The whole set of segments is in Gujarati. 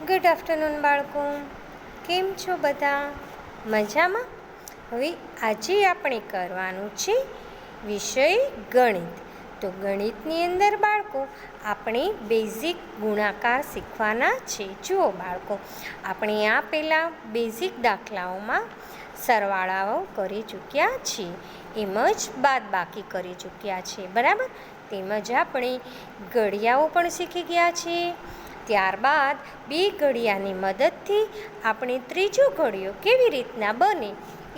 ગુડ આફ્ટરનૂન બાળકો, કેમ છો બધા? મજામાં? હવે આજે આપણે કરવાનું છે વિષય ગણિત. તો ગણિતની અંદર બાળકો આપણે બેઝિક ગુણાકાર શીખવાના છે. જુઓ બાળકો, આપણે આ પહેલાં બેઝિક દાખલાઓમાં સરવાળાઓ કરી ચૂક્યા છીએ, એમ જ બાદબાકી કરી ચૂક્યા છીએ, બરાબર? તેમજ આપણે ઘડિયાઓ પણ શીખી ગયા છીએ. ત્યારબાદ બે ઘડિયાની મદદથી આપણે ત્રીજો ઘડિયો કેવી રીતના બને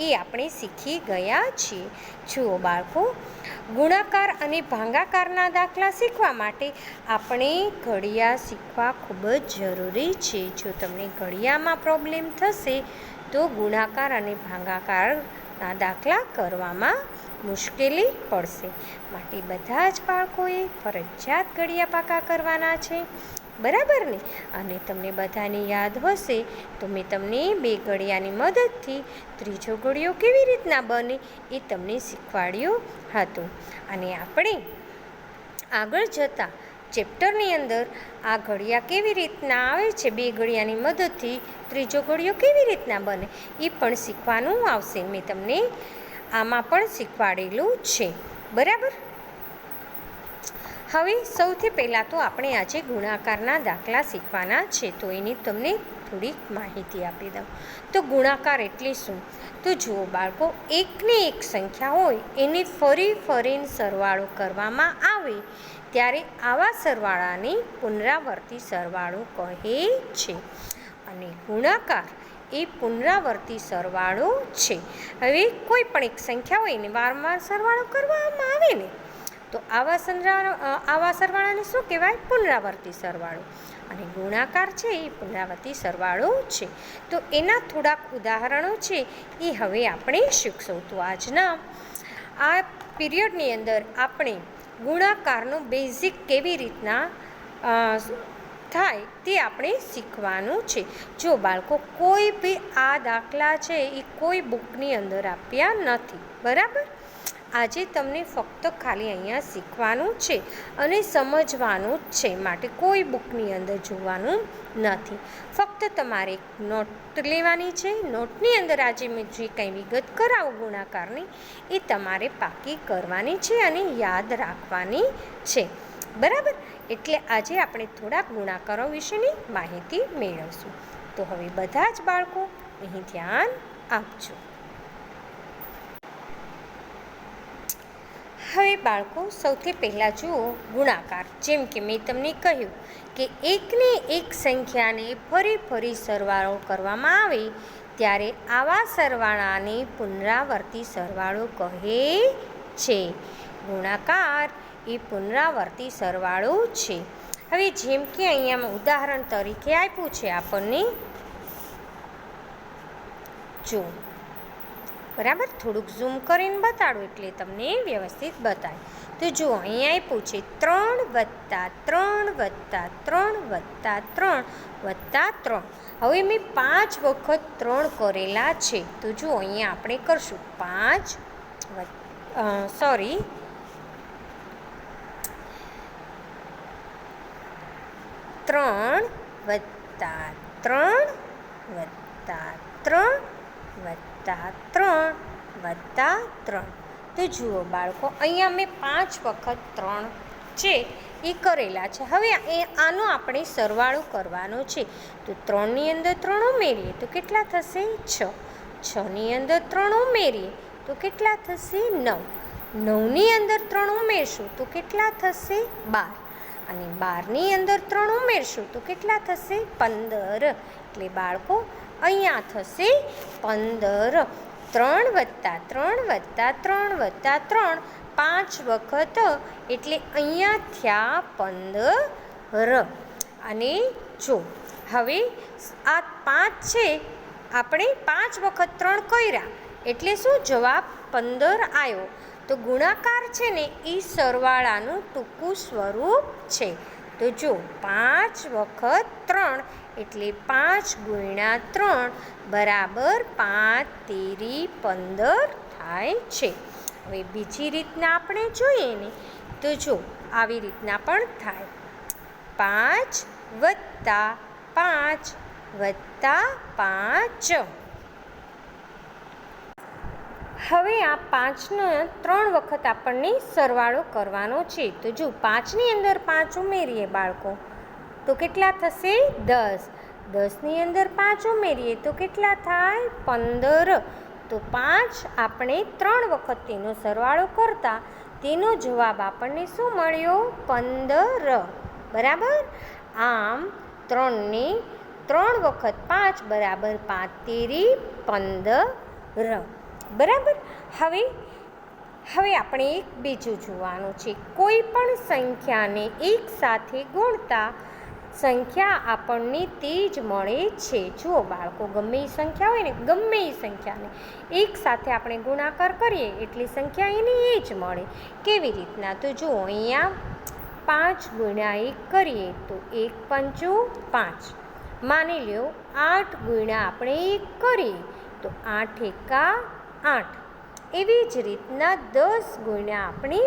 એ આપણે શીખી ગયા છીએ. જુઓ બાળકો, ગુણાકાર અને ભાગાકારના દાખલા શીખવા માટે આપણે ઘડિયા શીખવા ખૂબ જ જરૂરી છે. જો તમને ઘડિયામાં પ્રોબ્લેમ થશે તો ગુણાકાર અને ભાગાકારના દાખલા કરવામાં મુશ્કેલી પડશે. માટે બધા જ બાળકોએ ફરજિયાત ઘડિયા પાકા કરવાના છે, બરાબર ને? અને તમને બધાને યાદ હશે તો મેં તમને બે ઘડિયાની મદદથી ત્રીજો ઘડિયો કેવી રીતના બને એ તમને શીખવાડ્યું હતું. અને આપણે આગળ જતાં ચેપ્ટરની અંદર આ ઘડિયા કેવી રીતના આવે છે, બે ઘડિયાની મદદથી ત્રીજો ઘડિયો કેવી રીતના બને એ પણ શીખવાનું આવશે. મેં તમને આમાં પણ શીખવાડેલું છે, બરાબર? હવે સૌથી પહેલાં તો આપણે આજે ગુણાકારના દાખલા શીખવાના છે, તો એની તમને થોડીક માહિતી આપી દઉં. તો ગુણાકાર એટલે શું? તો જુઓ બાળકો, એકને એક સંખ્યા હોય એને ફરીને સરવાળો કરવામાં આવે ત્યારે આવા સરવાળાને પુનરાવર્તી સરવાળો કહે છે. અને ગુણાકાર એ પુનરાવર્તી સરવાળો છે. હવે કોઈ પણ એક સંખ્યા હોય એને વારંવાર સરવાળો કરવામાં આવે ને, તો આવા સરવાળાને શું કહેવાય? પુનરાવર્તી સરવાળો. અને ગુણાકાર છે એ પુનરાવર્તી સરવાળો છે. તો એના થોડાક ઉદાહરણો છે એ હવે આપણે શીખશું. તો આજના આ પીરિયડની અંદર આપણે ગુણાકારનું બેઝિક કેવી રીતના થાય તે આપણે શીખવાનું છે. જો બાળકો, કોઈ બી આ દાખલા છે એ કોઈ બુકની અંદર આપ્યા નથી, બરાબર? આજે તમને ફક્ત ખાલી અહીંયા શીખવાનું છે અને સમજવાનું જ છે. માટે કોઈ બુકની અંદર જોવાનું નથી. ફક્ત તમારે એક નોટ લેવાની છે. નોટની અંદર આજે મેં જે કંઈ વિગત કરાવું ગુણાકારની એ તમારે પાકી કરવાની છે અને યાદ રાખવાની છે, બરાબર? એટલે આજે આપણે થોડાક ગુણાકારો વિશેની માહિતી મેળવશું. તો હવે બધા જ બાળકો અહીં ધ્યાન આપજો. હવે બાળકો, સૌથી પહેલાં જુઓ ગુણાકાર. જેમ કે મેં તમને કહ્યું કે એકને એક સંખ્યાને ફરી સરવાળો કરવામાં આવે ત્યારે આવા સરવાળાને પુનરાવર્તી સરવાળો કહે છે. ગુણાકાર એ પુનરાવર્તી સરવાળો છે. હવે જેમ કે અહીંયા ઉદાહરણ તરીકે આપ્યું છે આપણને, જો બરાબર, થોડુંક ઝૂમ કરીને બતાડો એટલે તમને વ્યવસ્થિત બતાય. તો જુઓ, અહીંયા આપ્યું છે 3 + 3 + 3 + 3 + 3. હવે મેં 5 વખત 3 કરેલા છે. તો જુઓ, અહીંયા આપણે કરશું 3 + 3 + 3. તો જુઓ બાળકો, અહીંયા મેં 5 વખત 3 છે એ કરેલા છે. હવે આનો આપણે સરવાળો કરવાનો છે. તો 3ની અંદર 3 ઉમેરીએ તો કેટલા થશે? 6. 6ની અંદર 3 ઉમેરીએ તો કેટલા થશે? 9. 9ની અંદર 3 ઉમેરશું તો કેટલા થશે? 12. અને 12ની અંદર 3 ઉમેરશું તો કેટલા થશે? 15. એટલે બાળકો અહીંયા થશે 15. 3 + 3 + 3 + 3 5 વખત એટલે અહીંયા થયા 15. અને જો હવે આ 5 છે, આપણે 5 વખત 3 કર્યા એટલે શું? જવાબ 15 આવ્યો. તો ગુણાકાર છે ને એ સરવાળાનું ટૂંકું સ્વરૂપ છે. તો જો 5 વખત 3 એટલે 5 × 3 બરાબર 5 તેરી 15 થાય છે. હવે બીજી રીતના આપણે જોઈએ ને, તો જો આવી રીતના પણ થાય. 5 + 5 વત્તા 5. હવે આ 5નો 3 વખત આપણને સરવાળો કરવાનો છે. તો જો 5ની અંદર 5 ઉમેરીએ બાળકો તો કેટલા થશે? 10. 10ની અંદર 5 ઉમેરીએ તો કેટલા થાય? 15. તો 5 આપણે 3 વખત તેનો સરવાળો કરતા તેનો જવાબ આપણને શું મળ્યો? 15. બરાબર. આમ 3ને 3 વખત 5 બરાબર 5 તેરી 15. બરાબર. હવે આપણે એક બીજું જોવાનું છે. કોઈ પણ સંખ્યાને એક સાથે ગુણતા સંખ્યા આપણને તે જ મળે છે. જુઓ બાળકો, ગમે એ સંખ્યા હોય ને, ગમે એ સંખ્યાને એક સાથે આપણે ગુણાકાર કરીએ એટલે સંખ્યા એને એ જ મળે. કેવી રીતના? તો જુઓ, અહીંયા 5 ગુણ્યા 1 કરીએ તો 1 પંચું 5. માની લો 8 ગુણ્યા આપણે 1 કરીએ તો 8 એકા 8. એવી જ રીતના 10 ગુણ્યા આપણે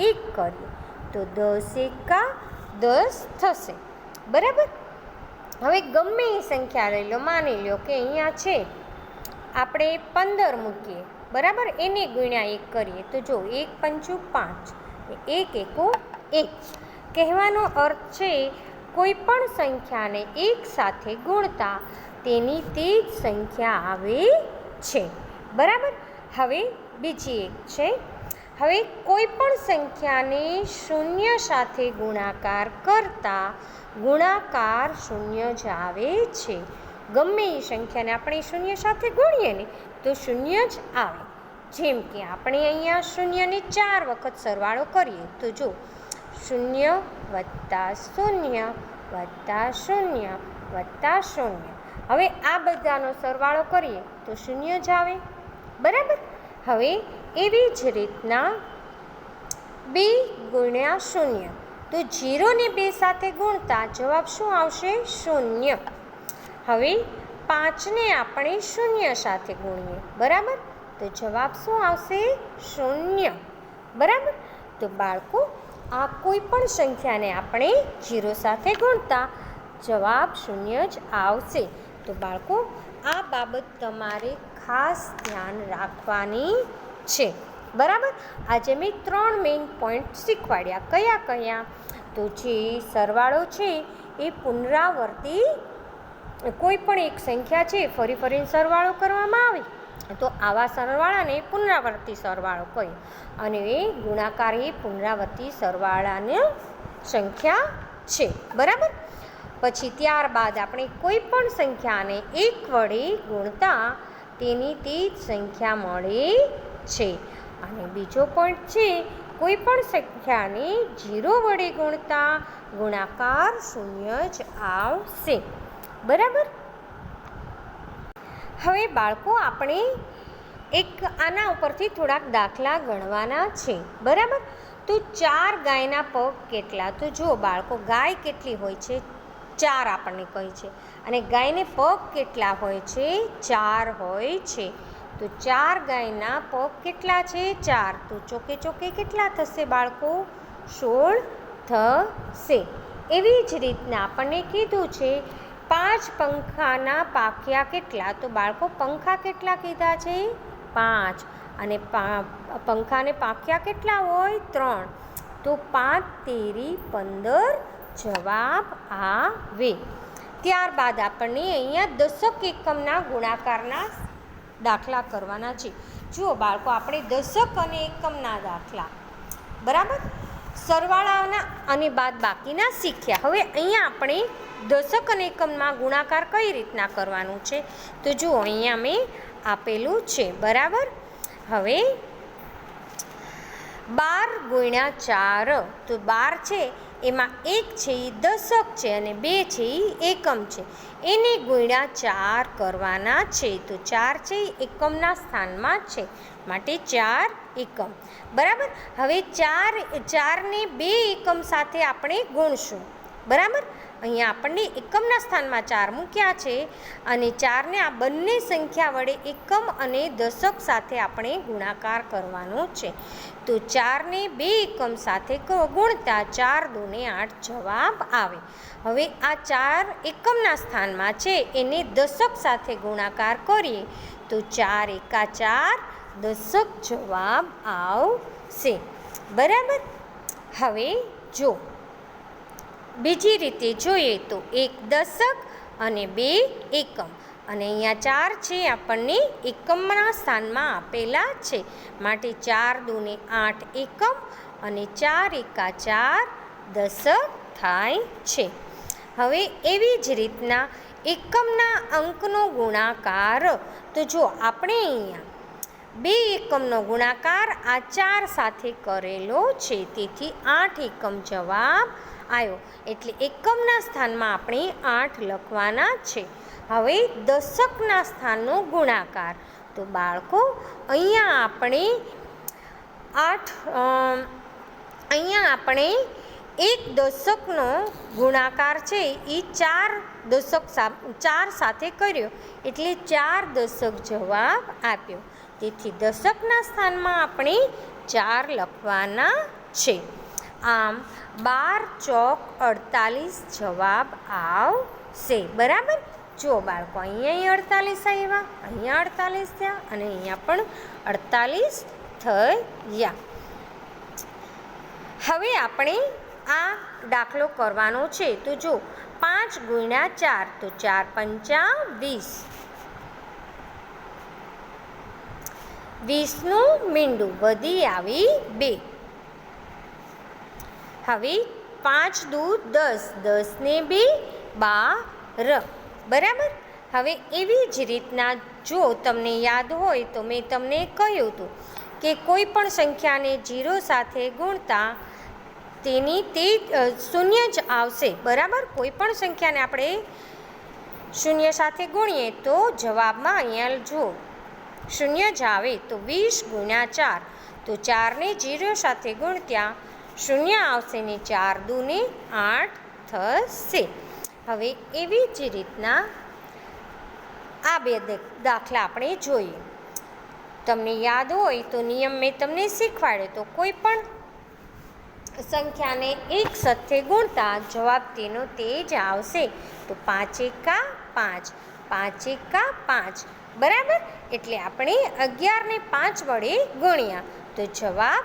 1 કરીએ તો 10 એકા 10 થશે. બરાબર. હવે ગમે એ સંખ્યા લઈ લો. માની લો કે અહીંયા છે આપણે 15 મૂકીએ. બરાબર. એને ગુણ્યા 1 કરીએ તો જો 1 પંચું 5, 1 એકું 1. કહેવાનો અર્થ છે કોઈ પણ સંખ્યાને એક સાથે ગુણતા તેની તે જ સંખ્યા આવે છે. બરાબર. હવે બીજી એક છે. હવે કોઈ પણ સંખ્યાને શૂન્ય સાથે ગુણાકાર કરતા ગુણાકાર શૂન્ય જ આવે છે. ગમે એ સંખ્યાને આપણે શૂન્ય સાથે ગુણીએ ને તો શૂન્ય જ આવે. જેમ કે આપણે અહીંયા શૂન્યને 4 વખત સરવાળો કરીએ તો જો 0 વત્તા 0 વત્તા 0 વત્તા 0. હવે આ બધાનો સરવાળો કરીએ તો શૂન્ય જ આવે. બરાબર. હવે એવી જ રીતના 2 ગુણ્યા 0 તો 0 ને 2 સાથે ગુણતા જવાબ શું આવશે? 0. હવે 5ને આપણે 0 સાથે ગુણીએ. બરાબર. તો જવાબ શું આવશે? 0. બરાબર. તો બાળકો, આ કોઈ પણ સંખ્યાને આપણે 0 સાથે ગુણતા જવાબ 0 જ આવશે. તો બાળકો, આ બાબત તમારે ખાસ ધ્યાન રાખવાની છે. બરાબર. આજે મેં 3 મેઇન પોઈન્ટ શીખવાડ્યા. કયા કયા? તો જે સરવાળો છે એ પુનરાવર્તી, કોઈ પણ એક સંખ્યા છે ફરી ફરીને સરવાળો કરવામાં આવે તો આવા સરવાળાને પુનરાવર્તી સરવાળો કહે. અને એ ગુણાકાર એ પુનરાવર્તી સરવાળાની સંખ્યા છે. બરાબર. પછી ત્યારબાદ આપણે કોઈ પણ સંખ્યાને 1 વડે ગુણતા તેની તે જ સંખ્યા મળે છે. અને બીજો પોઈન્ટ છે, કોઈ પણ સંખ્યાને 0 વડે ગુણતા ગુણાકાર શૂન્ય જ આવશે. બરાબર. હવે બાળકો, આપણે એક આના ઉપરથી થોડાક દાખલા ગણવાના છે. બરાબર. તો 4 ગાયના પગ કેટલા? તો જુઓ બાળકો, ગાય કેટલી હોય છે? 4 આપણને કહી છે. અને ગાયને પગ કેટલા હોય છે? 4 હોય છે. તો 4 ગાયના પગ કેટલા છે? 4. તો ચોકે ચોકે કેટલા થશે બાળકો? 16 થશે. એવી જ રીતના આપણને કીધું છે 5 પંખાના પાંખિયા કેટલા? તો બાળકો, પંખા કેટલા કીધા છે? 5. અને પંખાને પાંખિયા કેટલા હોય? 3. તો 5 તેરી 15 જવાબ આવે. ત્યારબાદ આપણને અહીંયા દશક એકમના ગુણાકારના દાખલા કરવાના છે. જુઓ બાળકો, આપણે દશક અને એકમના દાખલા, બરાબર, સરવાળાના અને બાદબાકીના શીખ્યા. હવે અહીંયા આપણે દશક અને એકમમાં ગુણાકાર કઈ રીતના કરવાનું છે? તો જુઓ, અહીંયા મેં આપેલું છે. બરાબર. હવે 12 ગુણ્યા 4, તો 12 છે એમાં 1 છે એ દશક છે અને 2 છે એ એકમ છે. એને ગુણ્યા 4 કરવાના છે. તો 4 છે એ એકમના સ્થાનમાં છે, માટે 4 એકમ. બરાબર. હવે 4ને 2 એકમ સાથે આપણે ગુણશું. બરાબર. અહીંયા આપણને એકમના સ્થાનમાં 4 મૂક્યા છે અને 4ને આ બંને સંખ્યા વડે એકમ અને દશક સાથે આપણે ગુણાકાર કરવાનો છે. તો 4ને 2 એકમ સાથે ગુણતા 4 દૂને 8 જવાબ આવે. હવે આ 4 એકમના સ્થાનમાં છે એને દશક સાથે ગુણાકાર કરીએ તો 4 એકા 4 દશક જવાબ આવશે. બરાબર. હવે જો બીજી રીતે જોઈએ તો 1 દશક અને 2 એકમ, અને અહીંયા 4 છે આપણને એકમના સ્થાનમાં આપેલા છે, માટે 4 દૂને 8 એકમ અને 4 એકા 4 દશક થાય છે. હવે એવી જ રીતના એકમના અંકનો ગુણાકાર, તો જો આપણે અહીંયા 2 એકમનો ગુણાકાર આ 4 સાથે કરેલો છે, તેથી 8 એકમ જવાબ આવ્યો. એટલે એકમના સ્થાનમાં આપણે 8 લખવાના છે. હવે દશકના સ્થાનનો ગુણાકાર, તો બાળકો અહીંયા આપણે 1 દશકનો ગુણાકાર છે એ 4 સાથે કર્યો, એટલે 4 દશક જવાબ આપ્યો. તેથી દશકના સ્થાનમાં આપણે 4 લખવાના છે. આમ 12 ચોક 48 જવાબ આવશે. બરાબર. જો બાળકો અહીંયા 48 આવ્યા, અહીંયા 48 થયા અને અહીંયા પણ 48 થયા. હવે આપણે આ દાખલો કરવાનો છે. તો જો 5 ગુણ્યા 4, તો 4 પંચા 20. 20નું મીંડું વધી આવી 2. હવે 5 દૂ 10, 10 ને 2 12. બરાબર. હવે એવી જ રીતના જો તમને યાદ હોય તો મેં તમને કહ્યું હતું કે કોઈ પણ સંખ્યાને 0 સાથે ગુણતા તેની તે શૂન્ય જ આવશે. બરાબર. કોઈ પણ સંખ્યાને આપણે શૂન્ય સાથે ગુણીએ તો જવાબમાં અહીંયા જુઓ શૂન્ય જ આવે. તો 20 ગુણ્યા 4, તો 4ને 0 સાથે ગુણત્યા શૂન્ય આવશે ને 4 દૂને 8 થશે. હવે એવી જ રીતના આ 2 દાખલા આપણે જોઈએ. તમને યાદ હોય તો નિયમ મેં તમને શીખવાડ્યો. તો કોઈ પણ સંખ્યાને 1 સાથે ગુણતા જવાબ તેનો તે જ આવશે. તો 5 એકા 5, 5 એકા 5. બરાબર. એટલે આપણે 11 ને 5 વડે ગુણ્યા તો જવાબ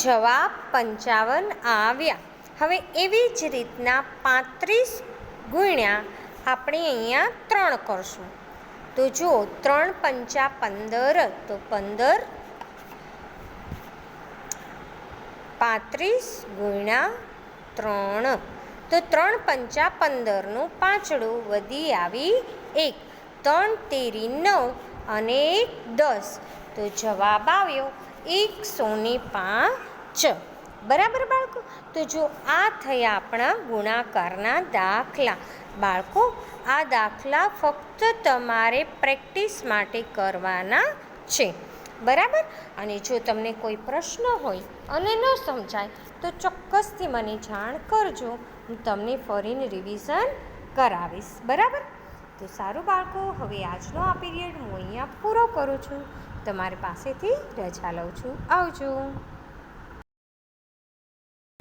જવાબ 55 આવ્યા. હવે એવી જ રીતના 35 ગુણ્યા આપણે અહીંયા 3 કરશું. તો જો 3 પંચા 15, તો 15. 35 ગુણ્યા 3, તો 3 પંચા 15નું પાંચડું વધી આવી 1. 3 તેરી 9 અને 10, તો જવાબ આવ્યો 105. બરાબર બાળકો. તો જો આ થયા આપણા ગુણાકારના દાખલા. બાળકો આ દાખલા ફક્ત તમારે પ્રેક્ટિસ માટે કરવાના છે. બરાબર. અને જો તમને કોઈ પ્રશ્ન હોય અને ન સમજાય તો ચોક્કસથી મને જાણ કરજો. હું તમને ફરીને રિવિઝન કરાવીશ. બરાબર. તો સારું બાળકો, હવે આજનો આ પીરિયડ હું અહીંયા પૂરો કરું છું. તમારી પાસેથી રજા લઉં છું. આવજો.